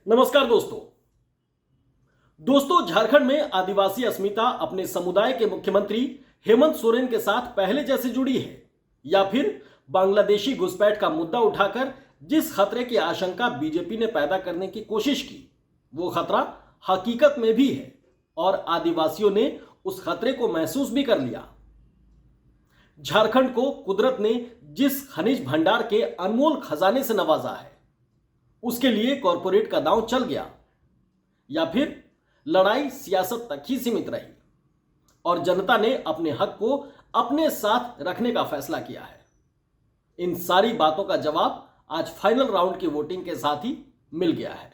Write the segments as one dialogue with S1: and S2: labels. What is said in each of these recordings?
S1: नमस्कार दोस्तों झारखंड में आदिवासी अस्मिता अपने समुदाय के मुख्यमंत्री हेमंत सोरेन के साथ पहले जैसे जुड़ी है या फिर बांग्लादेशी घुसपैठ का मुद्दा उठाकर जिस खतरे की आशंका बीजेपी ने पैदा करने की कोशिश की वो खतरा हकीकत में भी है और आदिवासियों ने उस खतरे को महसूस भी कर लिया। झारखंड को कुदरत ने जिस खनिज भंडार के अनमोल खजाने से नवाजा है उसके लिए कॉरपोरेट का दांव चल गया या फिर लड़ाई सियासत तक ही सीमित रही और जनता ने अपने हक को अपने साथ रखने का फैसला किया है। इन सारी बातों का जवाब आज फाइनल राउंड की वोटिंग के साथ ही मिल गया है।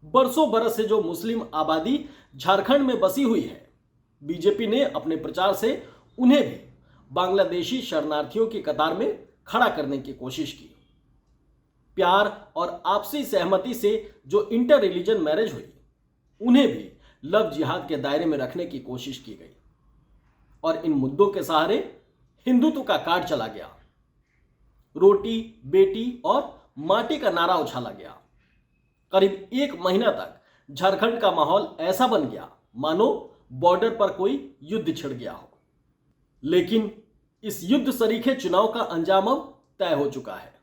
S1: बरसों बरस से जो मुस्लिम आबादी झारखंड में बसी हुई है, बीजेपी ने अपने प्रचार से उन्हें भी बांग्लादेशी शरणार्थियों की कतार में खड़ा करने की कोशिश की। प्यार और आपसी सहमति से जो इंटर रिलीजन मैरिज हुई उन्हें भी लव जिहाद के दायरे में रखने की कोशिश की गई और इन मुद्दों के सहारे हिंदुत्व का कार्ड चला गया। रोटी बेटी और माटी का नारा उछाला गया। करीब एक महीना तक झारखंड का माहौल ऐसा बन गया मानो बॉर्डर पर कोई युद्ध छिड़ गया हो। लेकिन इस युद्ध सरीखे चुनाव का अंजाम अब तय हो चुका है।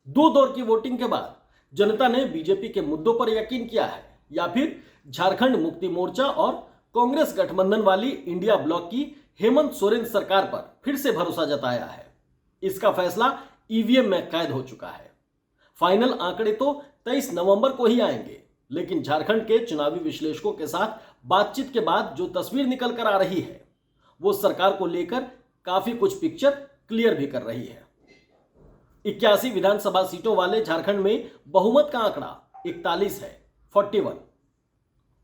S1: 2 दौर की वोटिंग के बाद जनता ने बीजेपी के मुद्दों पर यकीन किया है या फिर झारखंड मुक्ति मोर्चा और कांग्रेस गठबंधन वाली इंडिया ब्लॉक की हेमंत सोरेन सरकार पर फिर से भरोसा जताया है। इसका फैसला ईवीएम में कैद हो चुका है। फाइनल आंकड़े तो 23 नवंबर को ही आएंगे, लेकिन झारखंड के चुनावी विश्लेषकों के साथ बातचीत के बाद जो तस्वीर निकल कर आ रही है वो सरकार को लेकर काफी कुछ पिक्चर क्लियर भी कर रही है। 81 विधानसभा सीटों वाले झारखंड में बहुमत का आंकड़ा 41 है, 41,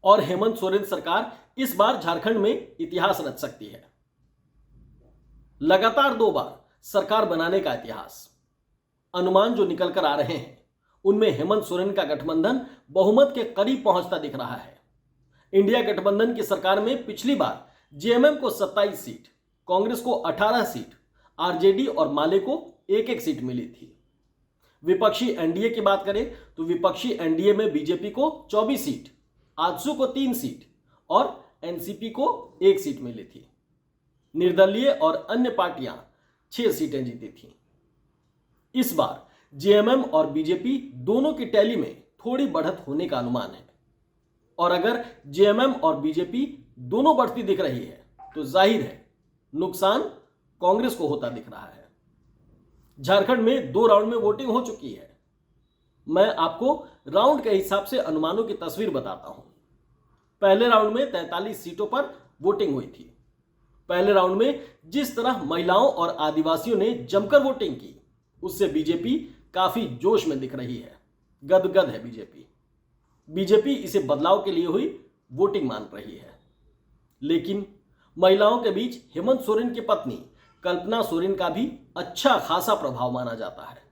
S1: और हेमंत सोरेन सरकार इस बार झारखंड में इतिहास रच सकती है। लगातार 2 बार सरकार बनाने का इतिहास। अनुमान जो निकल कर आ रहे हैं उनमें हेमंत सोरेन का गठबंधन बहुमत के करीब पहुंचता दिख रहा है। इंडिया गठबंधन की सरकार में पिछली बार जेएमएम को 27 सीट, कांग्रेस को 18 सीट, आरजेडी और माले को 1-1 सीट मिली थी। विपक्षी एनडीए की बात करें तो विपक्षी एनडीए में बीजेपी को 24 सीट, आजसू को 3 सीट और एनसीपी को 1 सीट मिली थी। निर्दलीय और अन्य पार्टियां 6 सीटें जीती थीं। इस बार जेएमएम और बीजेपी दोनों की टैली में थोड़ी बढ़त होने का अनुमान है और अगर जेएमएम और बीजेपी दोनों बढ़ती दिख रही है तो जाहिर है नुकसान कांग्रेस को होता दिख रहा है। झारखंड में 2 राउंड में वोटिंग हो चुकी है। मैं आपको राउंड के हिसाब से अनुमानों की तस्वीर बताता हूं। पहले राउंड में 43 सीटों पर वोटिंग हुई थी। पहले राउंड में जिस तरह महिलाओं और आदिवासियों ने जमकर वोटिंग की उससे बीजेपी काफी जोश में दिख रही है। गदगद है बीजेपी इसे बदलाव के लिए हुई वोटिंग मान रही है। लेकिन महिलाओं के बीच हेमंत सोरेन की पत्नी कल्पना सोरेन का भी अच्छा खासा प्रभाव माना जाता है।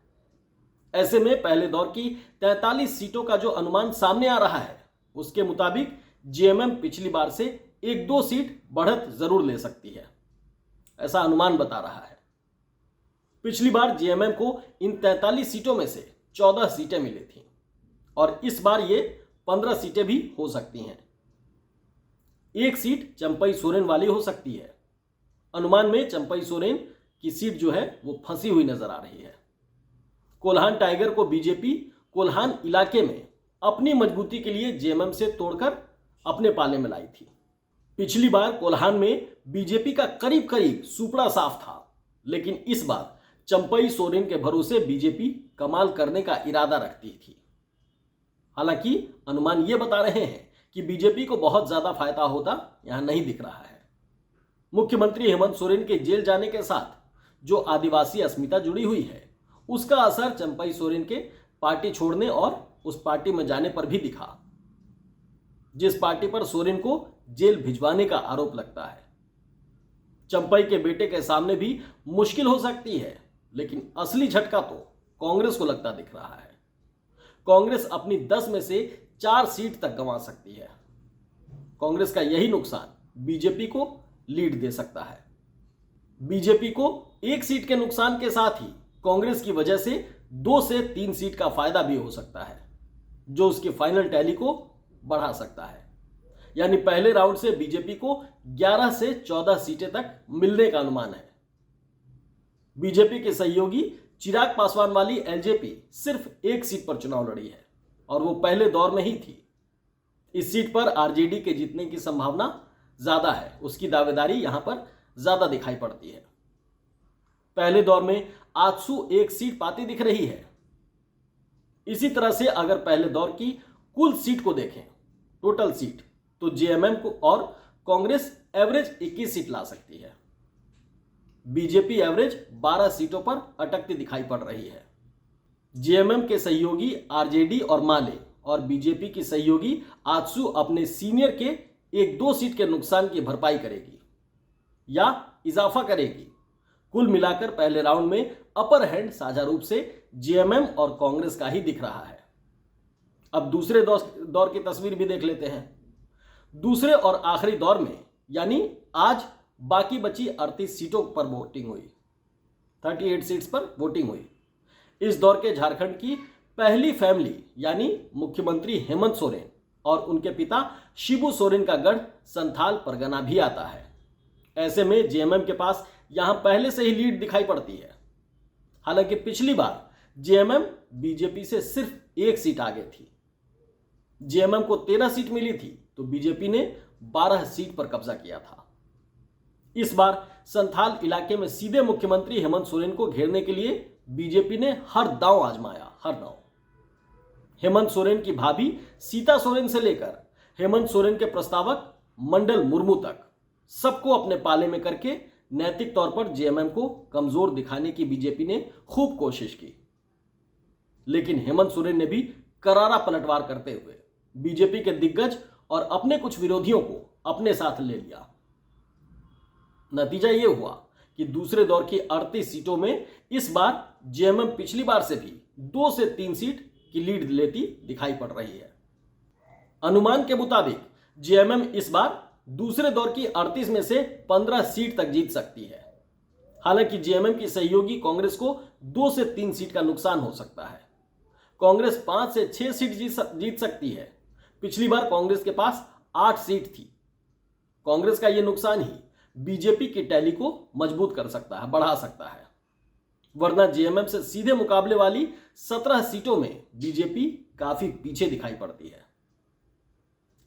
S1: ऐसे में पहले दौर की 43 सीटों का जो अनुमान सामने आ रहा है उसके मुताबिक जेएमएम पिछली बार से 1-2 सीट बढ़त जरूर ले सकती है, ऐसा अनुमान बता रहा है। पिछली बार जेएमएम को इन 43 सीटों में से 14 सीटें मिली थी और इस बार ये 15 सीटें भी हो सकती हैं। 1 सीट चंपई सोरेन वाली हो सकती है। अनुमान में चंपई सोरेन की सीट जो है वो फंसी हुई नजर आ रही है। कोल्हान टाइगर को बीजेपी कोल्हान इलाके में अपनी मजबूती के लिए जेएमएम से तोड़कर अपने पाले में लाई थी। पिछली बार कोल्हान में बीजेपी का करीब करीब सुपड़ा साफ था, लेकिन इस बार चंपई सोरेन के भरोसे बीजेपी कमाल करने का इरादा रखती थी। हालांकि अनुमान ये बता रहे हैं कि बीजेपी को बहुत ज्यादा फायदा होता यहां नहीं दिख रहा है। मुख्यमंत्री हेमंत सोरेन के जेल जाने के साथ जो आदिवासी अस्मिता जुड़ी हुई है उसका असर चंपई सोरेन के पार्टी छोड़ने और उस पार्टी में जाने पर भी दिखा जिस पार्टी पर सोरेन को जेल भिजवाने का आरोप लगता है। चंपई के बेटे के सामने भी मुश्किल हो सकती है, लेकिन असली झटका तो कांग्रेस को लगता दिख रहा है। कांग्रेस अपनी 10 में से 4 सीट तक गंवा सकती है। कांग्रेस का यही नुकसान बीजेपी को लीड दे सकता है। बीजेपी को 1 सीट के नुकसान के साथ ही कांग्रेस की वजह से 2 से 3 सीट का फायदा भी हो सकता है। जो उसकी फाइनल टैली को बढ़ा सकता है। यानी पहले राउंड से बीजेपी को 11 से 14 सीटें तक मिलने का अनुमान है। बीजेपी के सहयोगी चिराग पासवान वाली एलजेपी सिर्फ एक सीट पर चुनाव लड़ी है और वो पहले दौर में ही थी। इस सीट पर आरजेडी के जीतने की संभावना ज्यादा है, उसकी दावेदारी यहां पर ज्यादा दिखाई पड़ती है। पहले दौर में आजसू एक सीट पाती दिख रही है। इसी तरह से अगर पहले दौर की कुल सीट को देखें, टोटल सीट, तो जेएमएम को और कांग्रेस एवरेज 21 सीट ला सकती है। बीजेपी एवरेज 12 सीटों पर अटकती दिखाई पड़ रही है। जेएमएम के सहयोगी आरजेडी और माले और बीजेपी की सहयोगी आजसू अपने सीनियर के 1-2 सीट के नुकसान की भरपाई करेगी या इजाफा करेगी। कुल मिलाकर पहले राउंड में अपर हैंड साझा रूप से जेएमएम और कांग्रेस का ही दिख रहा है। अब दूसरे दौर की तस्वीर भी देख लेते हैं। दूसरे और आखिरी दौर में यानी आज बाकी बची 38 सीटों पर वोटिंग हुई, 38 सीट्स पर वोटिंग हुई। इस दौर के झारखंड की पहली फैमिली यानी मुख्यमंत्री हेमंत सोरेन और उनके पिता शिबू सोरेन का गढ़ संथाल परगना भी आता है। ऐसे में जेएमएम के पास यहां पहले से ही लीड दिखाई पड़ती है। हालांकि पिछली बार जेएमएम बीजेपी से सिर्फ एक सीट आगे थी। जेएमएम को 13 सीट मिली थी तो बीजेपी ने 12 सीट पर कब्जा किया था। इस बार संथाल इलाके में सीधे मुख्यमंत्री हेमंत सोरेन को घेरने के लिए बीजेपी ने हर दांव आजमाया, हर दांव। हेमंत सोरेन की भाभी सीता सोरेन से लेकर हेमंत सोरेन के प्रस्तावक मंडल मुर्मू तक सबको अपने पाले में करके नैतिक तौर पर जेएमएम को कमजोर दिखाने की बीजेपी ने खूब कोशिश की। लेकिन हेमंत सोरेन ने भी करारा पलटवार करते हुए बीजेपी के दिग्गज और अपने कुछ विरोधियों को अपने साथ ले लिया। नतीजा यह हुआ कि दूसरे दौर की 38 सीटों में इस बार जेएमएम पिछली बार से भी 2 से 3 सीट की लीड लेती दिखाई पड़ रही है। अनुमान के मुताबिक जेएमएम इस बार दूसरे दौर की 38 में से 15 सीट तक जीत सकती है। हालांकि जेएमएम की सहयोगी कांग्रेस को 2 से 3 सीट का नुकसान हो सकता है। कांग्रेस 5 से 6 सीट जीत सकती है। पिछली बार कांग्रेस के पास 8 सीट थी। कांग्रेस का यह नुकसान ही बीजेपी की टैली को मजबूत कर सकता है, बढ़ा सकता है। वरना जेएमएम से सीधे मुकाबले वाली 17 सीटों में बीजेपी काफी पीछे दिखाई पड़ती है।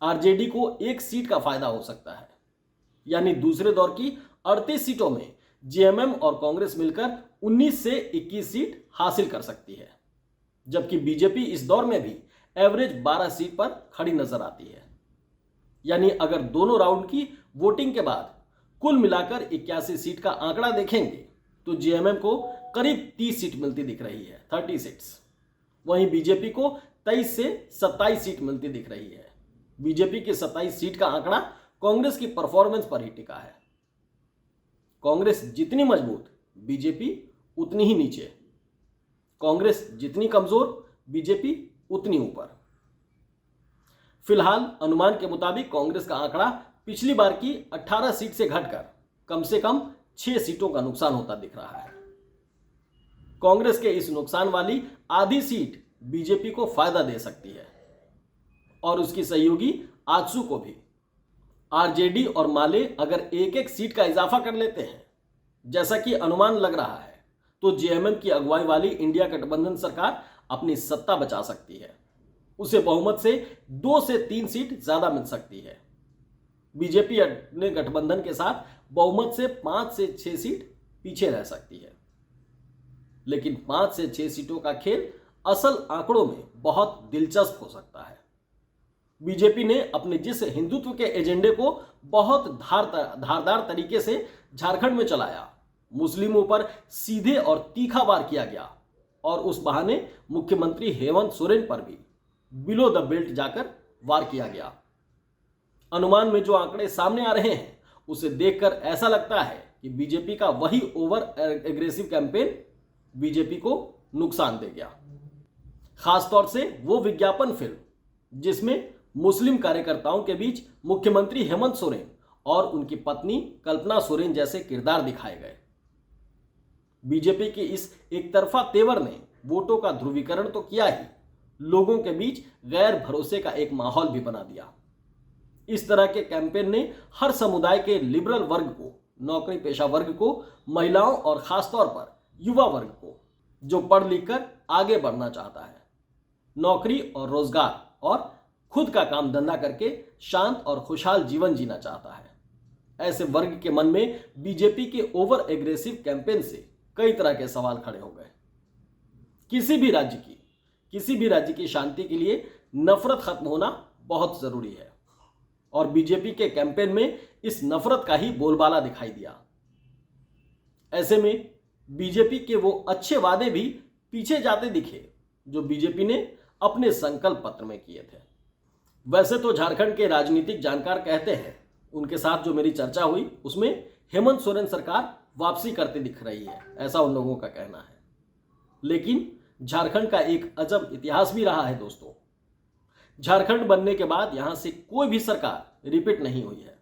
S1: आरजेडी को 1 सीट का फायदा हो सकता है। यानी दूसरे दौर की 38 सीटों में जेएमएम और कांग्रेस मिलकर 19 से 21 सीट हासिल कर सकती है, जबकि बीजेपी इस दौर में भी एवरेज 12 सीट पर खड़ी नजर आती है। यानी अगर दोनों राउंड की वोटिंग के बाद कुल मिलाकर 81 सीट का आंकड़ा देखेंगे तो जेएमएम को करीब 30 सीट मिलती दिख रही है, 30 सीट्स। वहीं बीजेपी को 23 से 27 सीट मिलती दिख रही है। बीजेपी की 27 सीट का आंकड़ा कांग्रेस की परफॉर्मेंस पर ही टिका है। कांग्रेस जितनी मजबूत, बीजेपी उतनी ही नीचे। कांग्रेस जितनी कमजोर, बीजेपी उतनी ऊपर। फिलहाल अनुमान के मुताबिक कांग्रेस का आंकड़ा पिछली बार की 18 सीट से घटकर कम से कम 6 सीटों का नुकसान होता दिख रहा है। कांग्रेस के इस नुकसान वाली आधी सीट बीजेपी को फायदा दे सकती है और उसकी सहयोगी आजसू को भी। आरजेडी और माले अगर एक एक सीट का इजाफा कर लेते हैं, जैसा कि अनुमान लग रहा है, तो जेएमएम की अगुवाई वाली इंडिया गठबंधन सरकार अपनी सत्ता बचा सकती है। उसे बहुमत से 2 से 3 सीट ज्यादा मिल सकती है। बीजेपी अपने गठबंधन के साथ बहुमत से 5 से 6 सीट पीछे रह सकती है। लेकिन 5 से 6 सीटों का खेल असल आंकड़ों में बहुत दिलचस्प हो सकता है। बीजेपी ने अपने जिस हिंदुत्व के एजेंडे को बहुत धारदार तरीके से झारखंड में चलाया, मुस्लिमों पर सीधे और तीखा वार किया गया और उस बहाने मुख्यमंत्री हेमंत सोरेन पर भी बिलो द बेल्ट जाकर वार किया गया। अनुमान में जो आंकड़े सामने आ रहे हैं उसे देखकर ऐसा लगता है कि बीजेपी का वही ओवर एग्रेसिव कैंपेन बीजेपी को नुकसान दे गया। खासतौर से वो विज्ञापन फिल्म जिसमें मुस्लिम कार्यकर्ताओं के बीच मुख्यमंत्री हेमंत सोरेन और उनकी पत्नी कल्पना सोरेन जैसे किरदार दिखाए गए। बीजेपी के इस एक तरफा तेवर ने वोटों का ध्रुवीकरण तो किया ही, लोगों के बीच गैर भरोसे का एक माहौल भी बना दिया। इस तरह के कैंपेन ने हर समुदाय के लिबरल वर्ग को, नौकरी पेशा वर्ग को, महिलाओं और खासतौर पर युवा वर्ग को, जो पढ़ लिख कर आगे बढ़ना चाहता है, नौकरी और रोजगार और खुद का काम धंधा करके शांत और खुशहाल जीवन जीना चाहता है, ऐसे वर्ग के मन में बीजेपी के ओवर एग्रेसिव कैंपेन से कई तरह के सवाल खड़े हो गए। किसी भी राज्य की शांति के लिए नफरत खत्म होना बहुत जरूरी है और बीजेपी के कैंपेन में इस नफरत का ही बोलबाला दिखाई दिया। ऐसे में बीजेपी के वो अच्छे वादे भी पीछे जाते दिखे जो बीजेपी ने अपने संकल्प पत्र में किए थे। वैसे तो झारखंड के राजनीतिक जानकार कहते हैं, उनके साथ जो मेरी चर्चा हुई उसमें हेमंत सोरेन सरकार वापसी करते दिख रही है, ऐसा उन लोगों का कहना है। लेकिन झारखंड का एक अजब इतिहास भी रहा है दोस्तों। झारखंड बनने के बाद यहां से कोई भी सरकार रिपीट नहीं हुई है।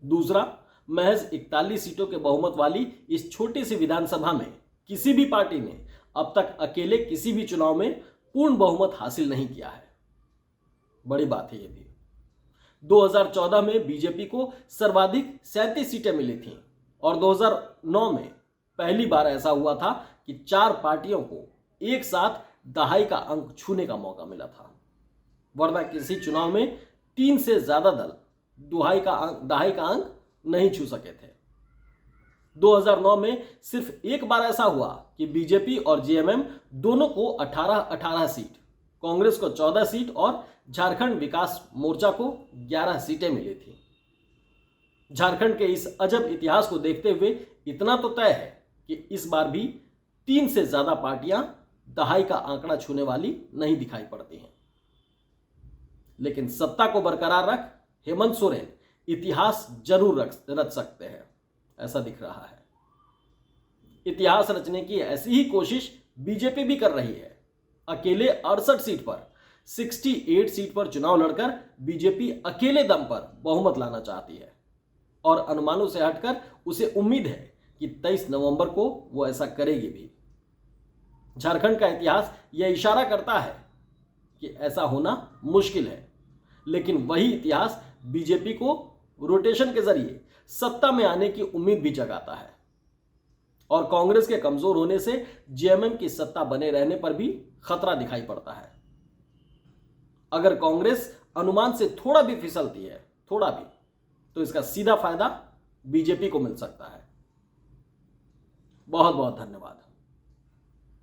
S1: दूसरा, महज 41 सीटों के बहुमत वाली इस छोटी सी विधानसभा में किसी भी पार्टी ने अब तक अकेले किसी भी चुनाव में पूर्ण बहुमत हासिल नहीं किया है। बड़ी बात है ये भी। 2014 में बीजेपी को सर्वाधिक 37 सीटें मिली थीं और 2009 में पहली बार ऐसा हुआ था कि 4 पार्टियों को एक साथ दहाई का अंक छूने का मौका मिला था, वरना किसी चुनाव में 3 से ज्यादा दल दहाई का अंक नहीं छू सके थे। 2009 में सिर्फ एक बार ऐसा हुआ कि बीजेपी और जेएमएम दोनों को 18 सीट, कांग्रेस को 14 सीट और झारखंड विकास मोर्चा को 11 सीटें मिली थी। झारखंड के इस अजब इतिहास को देखते हुए इतना तो तय है कि इस बार भी 3 से ज्यादा पार्टियां दहाई का आंकड़ा छूने वाली नहीं दिखाई पड़ती हैं। लेकिन सत्ता को बरकरार रख हेमंत सोरेन इतिहास जरूर रच सकते हैं, ऐसा दिख रहा है। इतिहास रचने की ऐसी ही कोशिश बीजेपी भी कर रही है। अकेले 68 सीट पर 68 सीट पर चुनाव लड़कर बीजेपी अकेले दम पर बहुमत लाना चाहती है और अनुमानों से हटकर उसे उम्मीद है कि 23 नवंबर को वो ऐसा करेगी भी। झारखंड का इतिहास यह इशारा करता है कि ऐसा होना मुश्किल है, लेकिन वही इतिहास बीजेपी को रोटेशन के जरिए सत्ता में आने की उम्मीद भी जगाता है और कांग्रेस के कमजोर होने से जेएमएम की सत्ता बने रहने पर भी खतरा दिखाई पड़ता है। अगर कांग्रेस अनुमान से थोड़ा भी फिसलती है, थोड़ा भी, तो इसका सीधा फायदा बीजेपी को मिल सकता है। बहुत बहुत धन्यवाद।